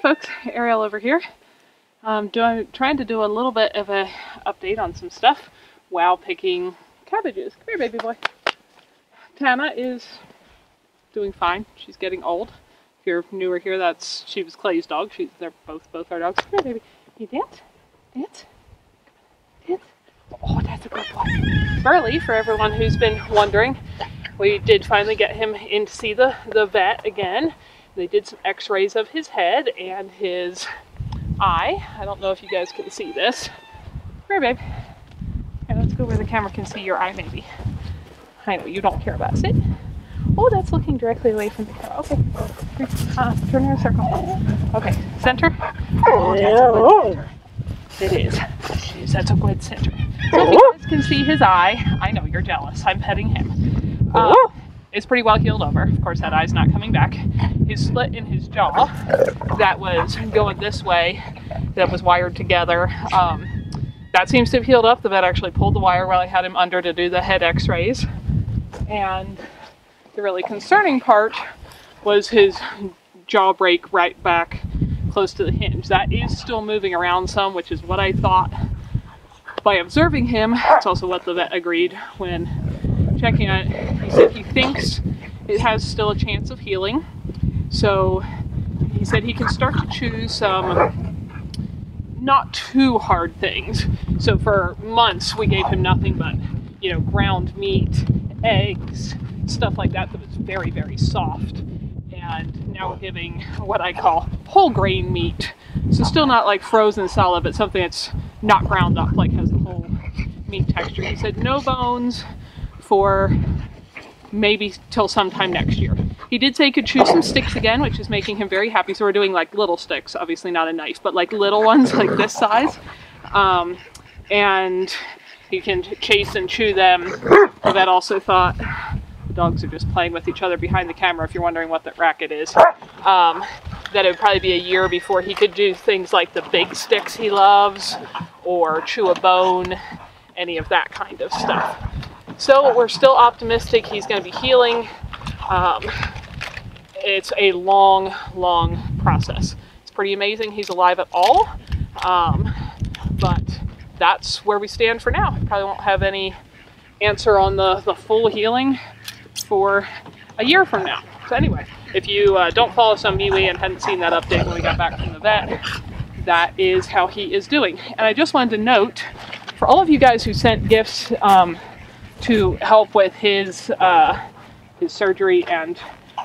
folks, Ariel over here. Trying to do a little bit of a update on some stuff while picking cabbages. Come here, baby boy. Tana is doing fine. She's getting old. If you're newer here, she was Clay's dog. They're both our dogs. Come here, baby. You dance? Dance? Dance? Oh, that's a good boy. Burley, for everyone who's been wondering, we did finally get him in to see the vet again. They did some x-rays of his head and his eye. I don't know if you guys can see this. Come here, babe. Okay, let's go where the camera can see your eye, maybe. I know you don't care about it. Sit. Oh, that's looking directly away from the camera. Okay. Turn in a circle. Okay, center. Oh, that's a good center. It is. That's a good center. So if you guys can see his eye, I know you're jealous. I'm petting him. It's pretty well healed over. Of course, that eye's not coming back. His split in his jaw that was going this way, that was wired together, that seems to have healed up. The vet actually pulled the wire while I had him under to do the head x-rays. And the really concerning part was his jaw break right back close to the hinge. That is still moving around some, which is what I thought by observing him. It's also what the vet agreed when checking on it. He said he thinks it has still a chance of healing. So he said he can start to choose some not too hard things. So for months we gave him nothing but, you know, ground meat, eggs, stuff like that was very, very soft. And now we're giving what I call whole grain meat. So still not like frozen solid, but something that's not ground up, like has a whole meat texture. He said no bones for maybe till sometime next year. He did say he could choose some sticks again, which is making him very happy. So we're doing like little sticks, obviously not a knife, but like little ones like this size. And he can chase and chew them. The vet also thought, the dogs are just playing with each other behind the camera if you're wondering what that racket is, that it would probably be a year before he could do things like the big sticks he loves, or chew a bone, any of that kind of stuff. So we're still optimistic he's going to be healing. It's a long, long process. It's pretty amazing he's alive at all, but that's where we stand for now. Probably won't have any answer on the full healing for a year from now. So anyway, if you don't follow us on MeWe and hadn't seen that update when we got back from the vet, that is how he is doing. And I just wanted to note, for all of you guys who sent gifts to help with his surgery and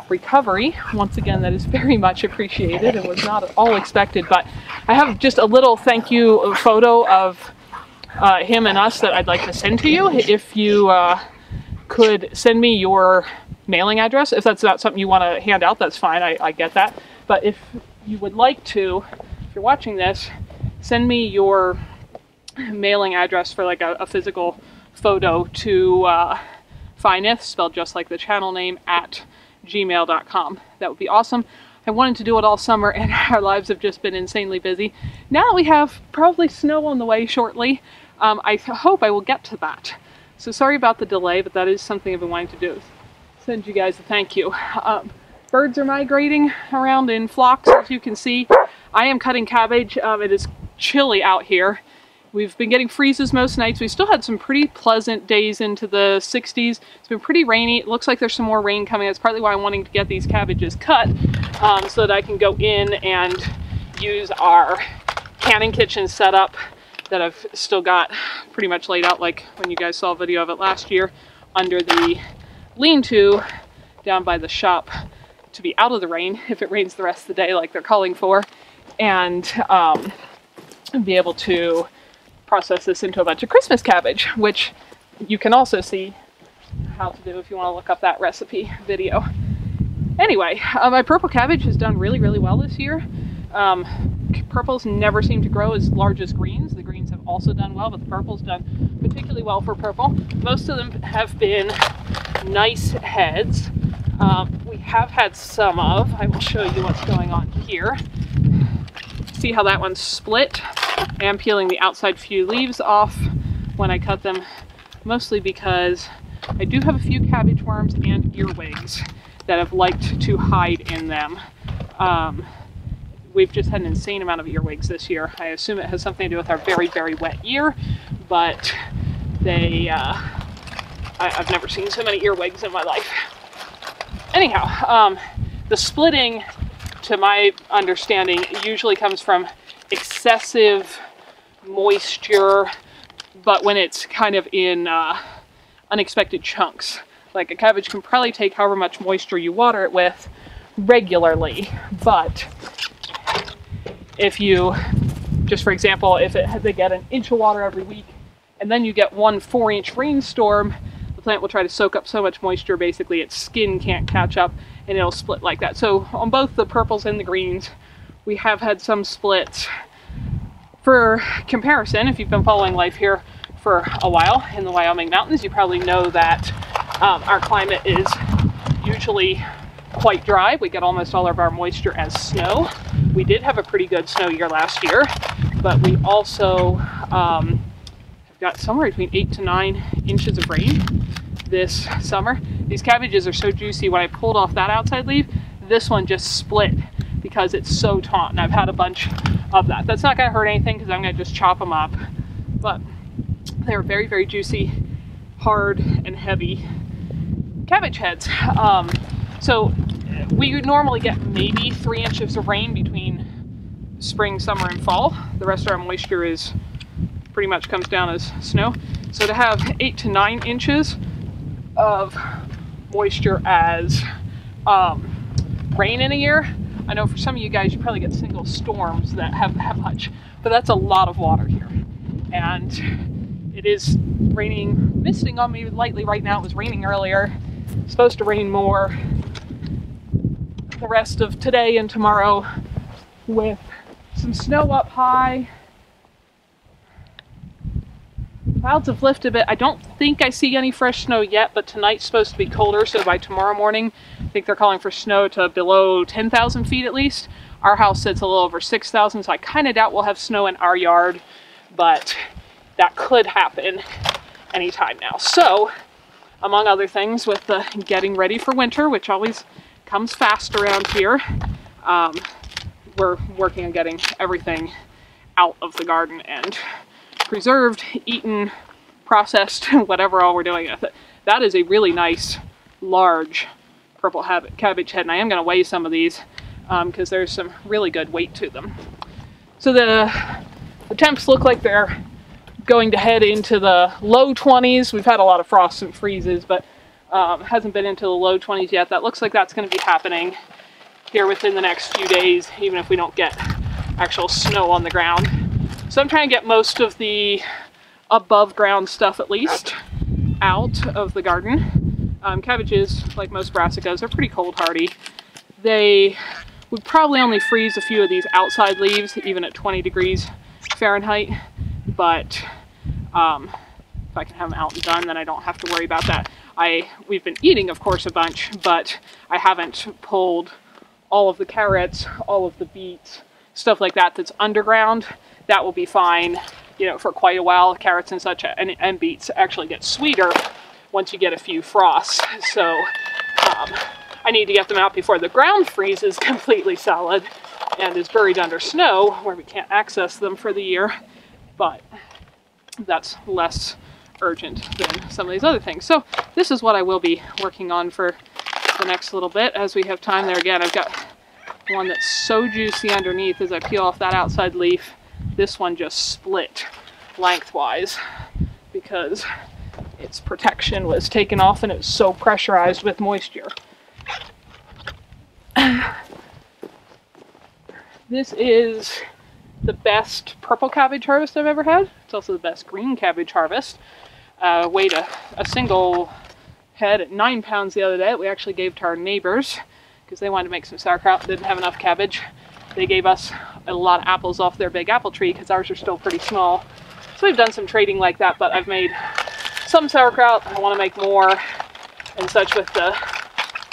recovery, once again, that is very much appreciated and was not at all expected. But I have just a little thank you photo of him and us that I'd like to send to you. If you could send me your mailing address. If that's not something you want to hand out, that's fine. I get that. But if you would like to, if you're watching this, send me your mailing address for like a physical photo to Fineth, spelled just like the channel name, at gmail.com. That would be awesome. I wanted to do it all summer and our lives have just been insanely busy. Now that we have probably snow on the way shortly, I hope I will get to that. So sorry about the delay, but that is something I've been wanting to do. Send you guys a thank you. Birds are migrating around in flocks, as you can see. I am cutting cabbage. It is chilly out here. We've been getting freezes most nights. We still had some pretty pleasant days into the 60s. It's been pretty rainy. It looks like there's some more rain coming. That's partly why I'm wanting to get these cabbages cut, so that I can go in and use our canning kitchen setup that I've still got pretty much laid out, like when you guys saw a video of it last year, under the lean-to down by the shop, to be out of the rain if it rains the rest of the day like they're calling for, and be able to process this into a bunch of Christmas cabbage, which you can also see how to do if you want to look up that recipe video. Anyway, my purple cabbage has done really, really well this year. Purples never seem to grow as large as greens. The greens have also done well, but the purple's done particularly well for purple. Most of them have been nice heads. We have had some of, I will show you what's going on here. See how that one's split? I am peeling the outside few leaves off when I cut them, mostly because I do have a few cabbage worms and earwigs that have liked to hide in them. we've just had an insane amount of earwigs this year. I assume it has something to do with our very, very wet year, but they, I've never seen so many earwigs in my life. Anyhow, the splitting, to my understanding, usually comes from excessive moisture, but when it's kind of in unexpected chunks. Like a cabbage can probably take however much moisture you water it with regularly, but if you, just for example, if they get an inch of water every week and then you get 1 4-inch rainstorm, the plant will try to soak up so much moisture basically its skin can't catch up and it'll split like that. So on both the purples and the greens we have had some splits. For comparison, if you've been following life here for a while in the Wyoming mountains, you probably know that our climate is usually quite dry. We get almost all of our moisture as snow. We did have a pretty good snow year last year, but we also have got somewhere between 8 to 9 inches of rain this summer. These cabbages are so juicy. When I pulled off that outside leaf, this one just split because it's so taut, and I've had a bunch of that. That's not going to hurt anything because I'm going to just chop them up, but they're very, very juicy, hard, and heavy cabbage heads. So we would normally get maybe 3 inches of rain between spring, summer, and fall. The rest of our moisture is pretty much comes down as snow. So to have 8 to 9 inches of moisture as rain in a year, I know for some of you guys, you probably get single storms that have that much, but that's a lot of water here. And it is raining, misting on me lightly right now. It was raining earlier. It's supposed to rain more the rest of today and tomorrow with some snow up high. Clouds have lifted a bit. I don't think I see any fresh snow yet, but tonight's supposed to be colder, so by tomorrow morning, I think they're calling for snow to below 10,000 feet at least. Our house sits a little over 6,000, so I kind of doubt we'll have snow in our yard, but that could happen anytime now. So, among other things, with the getting ready for winter, which always comes fast around here, we're working on getting everything out of the garden and preserved, eaten, processed, whatever all we're doing with it. That is a really nice, large purple cabbage head, and I am going to weigh some of these because there's some really good weight to them. So the temps look like they're going to head into the low 20s. We've had a lot of frosts and freezes, but hasn't been into the low 20s yet. That looks like that's going to be happening here within the next few days, even if we don't get actual snow on the ground. So I'm trying to get most of the above ground stuff at least out of the garden. Cabbages, like most brassicas, are pretty cold hardy. They would probably only freeze a few of these outside leaves, even at 20 degrees Fahrenheit, but if I can have them out and done, then I don't have to worry about that. We've been eating, of course, a bunch, but I haven't pulled all of the carrots, all of the beets, stuff like that that's underground. That will be fine, you know, for quite a while. Carrots and such, and beets actually get sweeter once you get a few frosts. So I need to get them out before the ground freezes completely solid and is buried under snow where we can't access them for the year. But that's less urgent than some of these other things. So this is what I will be working on for the next little bit as we have time. There again, I've got one that's so juicy underneath. As I peel off that outside leaf, this one just split lengthwise because its protection was taken off and it was so pressurized with moisture. This is the best purple cabbage harvest I've ever had. It's also the best green cabbage harvest. Weighed a single head at 9 pounds the other day that we actually gave to our neighbors because they wanted to make some sauerkraut, didn't have enough cabbage. They gave us a lot of apples off their big apple tree because ours are still pretty small. So we've done some trading like that, but I've made some sauerkraut. I want to make more and such with the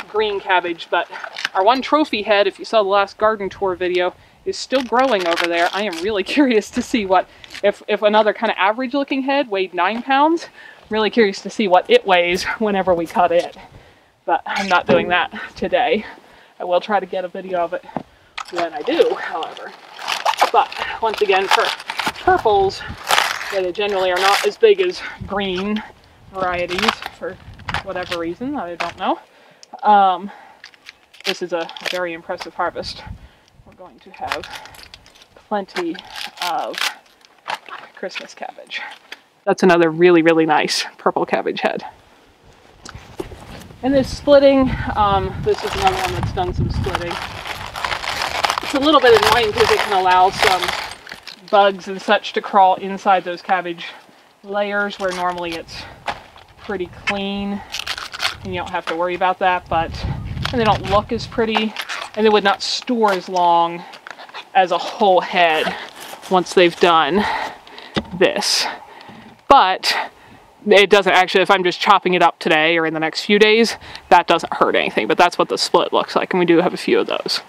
green cabbage, but our one trophy head, if you saw the last garden tour video, is still growing over there. I am really curious to see what, if another kind of average looking head weighed 9 pounds, really curious to see what it weighs whenever we cut it. But I'm not doing that today. I will try to get a video of it than I do, however. But once again, for purples, they generally are not as big as green varieties for whatever reason, I don't know. This is a very impressive harvest. We're going to have plenty of Christmas cabbage. That's another really, really nice purple cabbage head. And this splitting, this is another one that's done some splitting. It's a little bit annoying because it can allow some bugs and such to crawl inside those cabbage layers where normally it's pretty clean and you don't have to worry about that, and they don't look as pretty, and they would not store as long as a whole head once they've done this. But it doesn't actually, if I'm just chopping it up today or in the next few days, that doesn't hurt anything, but that's what the split looks like, and we do have a few of those.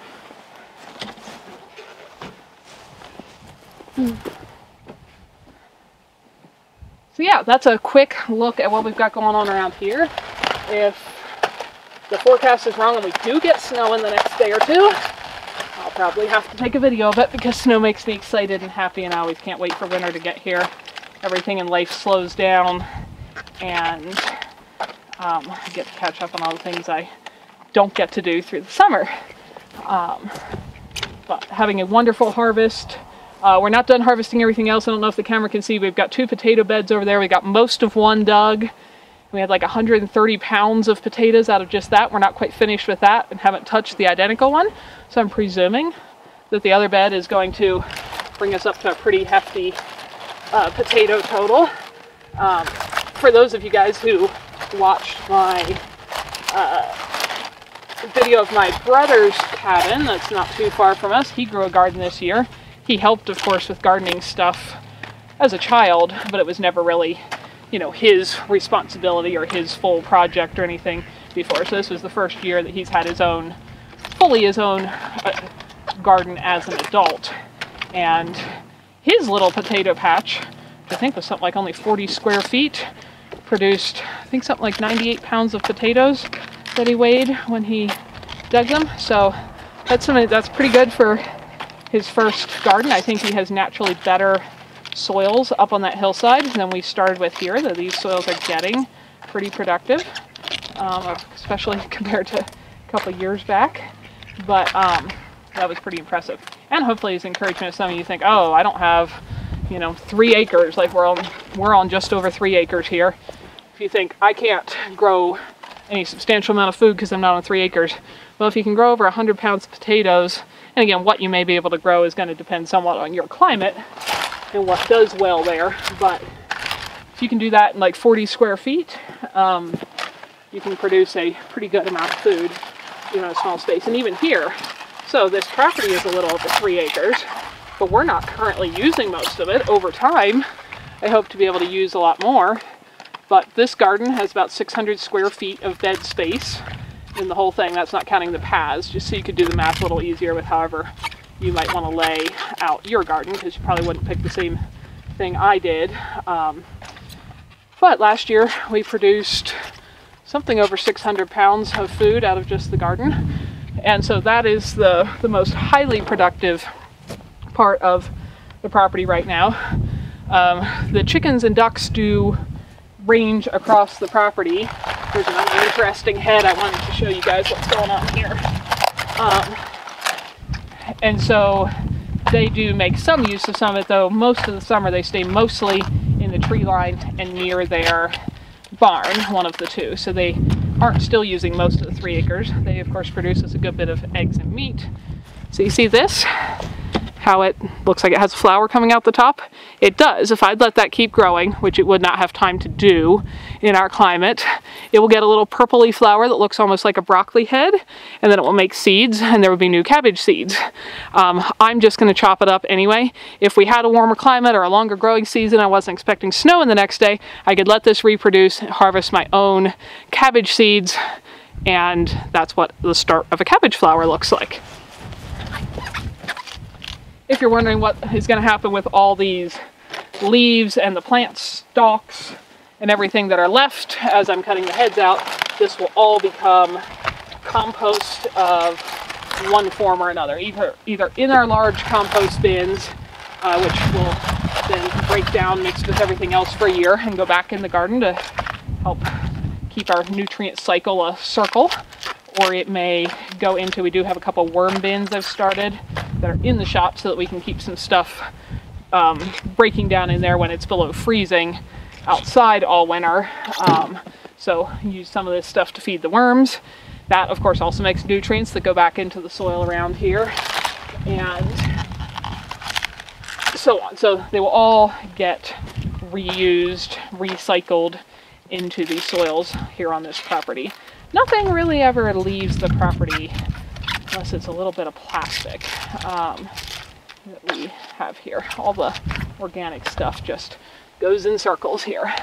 So yeah, that's a quick look at what we've got going on around here. If the forecast is wrong and we do get snow in the next day or two, I'll probably have to take a video of it because snow makes me excited and happy, and I always can't wait for winter to get here. Everything in life slows down, and I get to catch up on all the things I don't get to do through the summer. But having a wonderful harvest. We're not done harvesting everything else. I don't know if the camera can see. We've got 2 potato beds over there. We got most of one dug. We had like 130 pounds of potatoes out of just that. We're not quite finished with that and haven't touched the identical one. So I'm presuming that the other bed is going to bring us up to a pretty hefty potato total. For those of you guys who watched my video of my brother's cabin, that's not too far from us. He grew a garden this year. He helped, of course, with gardening stuff as a child, but it was never really, you know, his responsibility or his full project or anything before. So this was the first year that he's had his own, fully his own garden as an adult. And his little potato patch, which I think was something like only 40 square feet, produced, I think, something like 98 pounds of potatoes that he weighed when he dug them. So that's something that's pretty good for his first garden. I think he has naturally better soils up on that hillside than we started with here. That these soils are getting pretty productive, especially compared to a couple of years back. But that was pretty impressive. And hopefully it's encouragement to some of you think, oh, I don't have, you know, 3 acres. Like we're on just over 3 acres here. If you think I can't grow any substantial amount of food because I'm not on 3 acres. Well, if you can grow over 100 pounds of potatoes, and again, what you may be able to grow is going to depend somewhat on your climate and what does well there. But if you can do that in like 40 square feet, you can produce a pretty good amount of food in a small space. And even here, so this property is a little over 3 acres, but we're not currently using most of it. Over time, I hope to be able to use a lot more. But this garden has about 600 square feet of bed space in the whole thing. That's not counting the paths, just so you could do the math a little easier with however you might want to lay out your garden, because you probably wouldn't pick the same thing I did. But last year we produced something over 600 pounds of food out of just the garden. And so that is the most highly productive part of the property right now. The chickens and ducks do range across the property. There's another interesting head I wanted to show you guys what's going on here. And so they do make some use of some of it, though most of the summer they stay mostly in the tree line and near their barn, one of the two. So they aren't still using most of the 3 acres. They of course produce us a good bit of eggs and meat. So you see this? How it looks like it has a flower coming out the top? It does. If I'd let that keep growing, which it would not have time to do in our climate, it will get a little purpley flower that looks almost like a broccoli head, and then it will make seeds, and there will be new cabbage seeds. I'm just going to chop it up anyway. If we had a warmer climate or a longer growing season, I wasn't expecting snow in the next day, I could let this reproduce, harvest my own cabbage seeds, and that's what the start of a cabbage flower looks like. If you're wondering what is going to happen with all these leaves and the plant stalks and everything that are left as I'm cutting the heads out, this will all become compost of one form or another, either in our large compost bins, which will then break down mixed with everything else for a year and go back in the garden to help keep our nutrient cycle a circle, or it may go into, we do have a couple worm bins I've started that are in the shop so that we can keep some stuff breaking down in there when it's below freezing outside all winter. So use some of this stuff to feed the worms. That of course also makes nutrients that go back into the soil around here, and so on. So they will all get reused, recycled into the soils here on this property. Nothing really ever leaves the property unless it's a little bit of plastic that we have here. All the organic stuff just goes in circles here.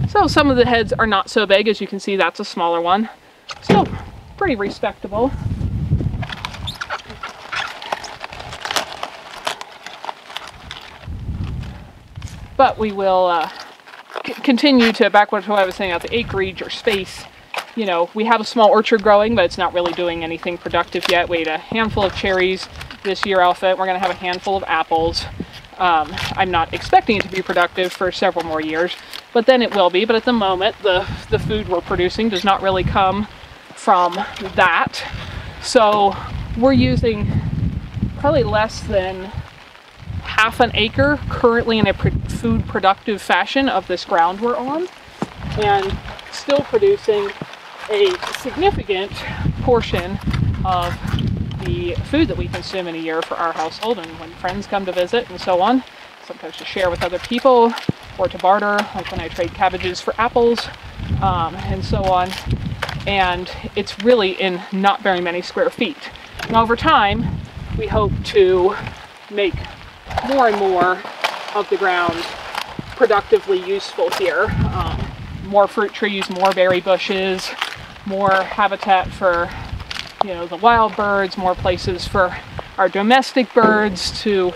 So some of the heads are not so big. As you can see, that's a smaller one. Still pretty respectable. But we will continue to, back to what I was saying about the acreage or space, you know, we have a small orchard growing, but it's not really doing anything productive yet. We ate a handful of cherries this year off it. We're going to have a handful of apples. I'm not expecting it to be productive for several more years, but then it will be. But at the moment, the food we're producing does not really come from that. So we're using probably less than half an acre currently in a food productive fashion of this ground we're on, and still producing a significant portion of the food that we consume in a year for our household, and when friends come to visit and so on, sometimes to share with other people or to barter, like when I trade cabbages for apples, and so on. And it's really in not very many square feet. Now over time, we hope to make more and more of the ground productively useful here. More fruit trees, more berry bushes, more habitat for, you know, the wild birds, more places for our domestic birds to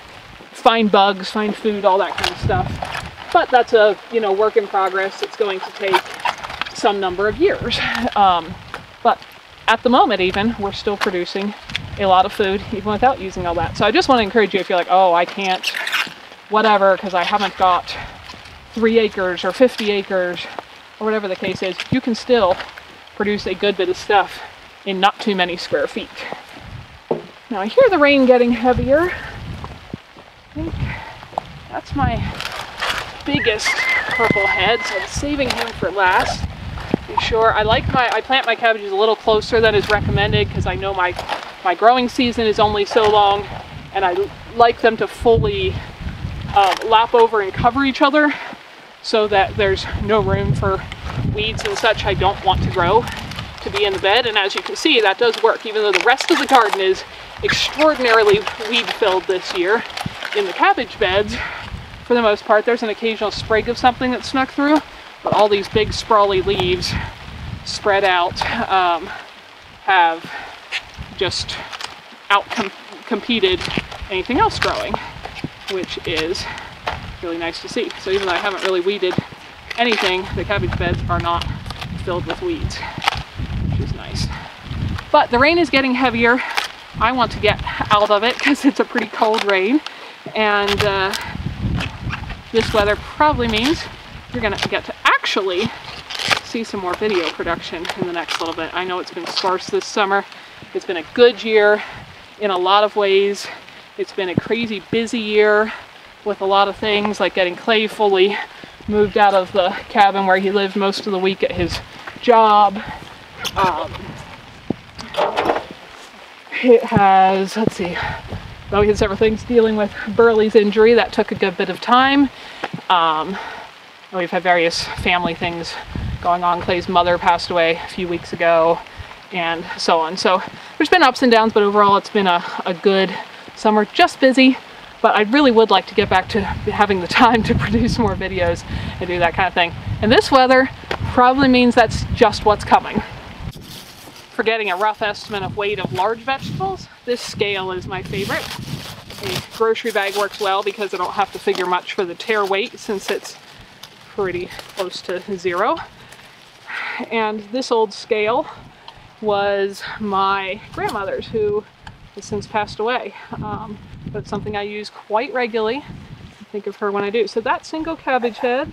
find bugs, find food, all that kind of stuff. But that's a, you know, work in progress. It's going to take some number of years. But at the moment even, we're still producing a lot of food even without using all that. So I just want to encourage you, if you're like, oh, I can't, whatever, because I haven't got 3 acres or 50 acres or whatever the case is, you can still produce a good bit of stuff in not too many square feet. Now I hear the rain getting heavier. I think that's my biggest purple head, so I'm saving him for last. Be sure, I plant my cabbages a little closer than is recommended because I know my growing season is only so long, and I like them to fully lap over and cover each other so that there's no room for weeds and such I don't want to grow to be in the bed. And as you can see, that does work. Even though the rest of the garden is extraordinarily weed filled this year, in the cabbage beds, for the most part, there's an occasional sprig of something that snuck through, but all these big sprawly leaves spread out have just out-competed anything else growing, which is really nice to see. So even though I haven't really weeded anything, the cabbage beds are not filled with weeds, which is nice. But the rain is getting heavier. I want to get out of it because it's a pretty cold rain, and this weather probably means you're going to get to actually see some more video production in the next little bit. I know it's been sparse this summer. It's been a good year in a lot of ways. It's been a crazy busy year with a lot of things, like getting Clay fully moved out of the cabin where he lived most of the week at his job. It has, let's see, we had several things dealing with Burley's injury. That took a good bit of time. We've had various family things going on. Clay's mother passed away a few weeks ago, and so on. So there's been ups and downs, but overall it's been a good summer. Just busy, but I really would like to get back to having the time to produce more videos and do that kind of thing. And this weather probably means that's just what's coming. For getting a rough estimate of weight of large vegetables, this scale is my favorite. A grocery bag works well because I don't have to figure much for the tare weight since it's pretty close to 0. And this old scale was my grandmother's, who has since passed away, but it's something I use quite regularly. I think of her when I do. So that single cabbage head,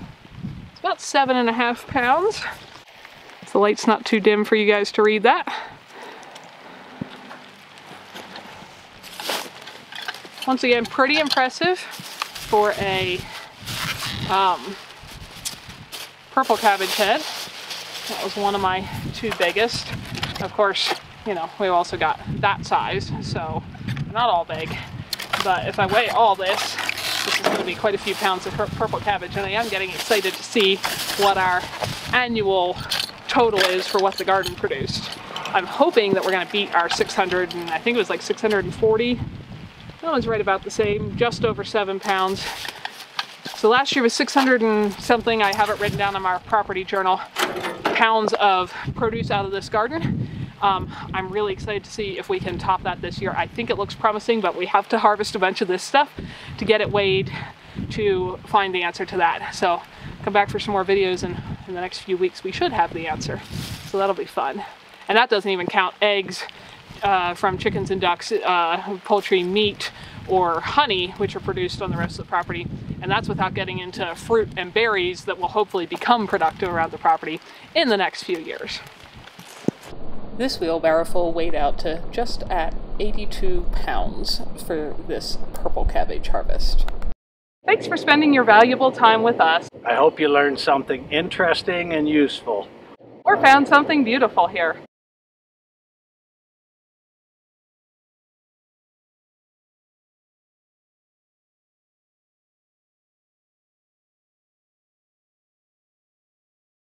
it's about 7.5 pounds. If the light's not too dim for you guys to read that. Once again, pretty impressive for a purple cabbage head. That was one of my 2 biggest. Of course, you know, we've also got that size, so not all big. But if I weigh all this is going to be quite a few pounds of purple cabbage, and I am getting excited to see what our annual total is for what the garden produced. I'm hoping that we're going to beat our 600, and I think it was like 640. That one's right about the same, just over 7 pounds. So last year was 600 and something, I have it written down in our property journal, pounds of produce out of this garden. I'm really excited to see if we can top that this year. I think it looks promising, but we have to harvest a bunch of this stuff to get it weighed to find the answer to that. So come back for some more videos, and in the next few weeks we should have the answer. So that'll be fun. And that doesn't even count eggs from chickens and ducks, poultry, meat, or honey, which are produced on the rest of the property. And that's without getting into fruit and berries that will hopefully become productive around the property in the next few years. This wheelbarrow full weighed out to just at 82 pounds for this purple cabbage harvest. Thanks for spending your valuable time with us. I hope you learned something interesting and useful. Or found something beautiful here.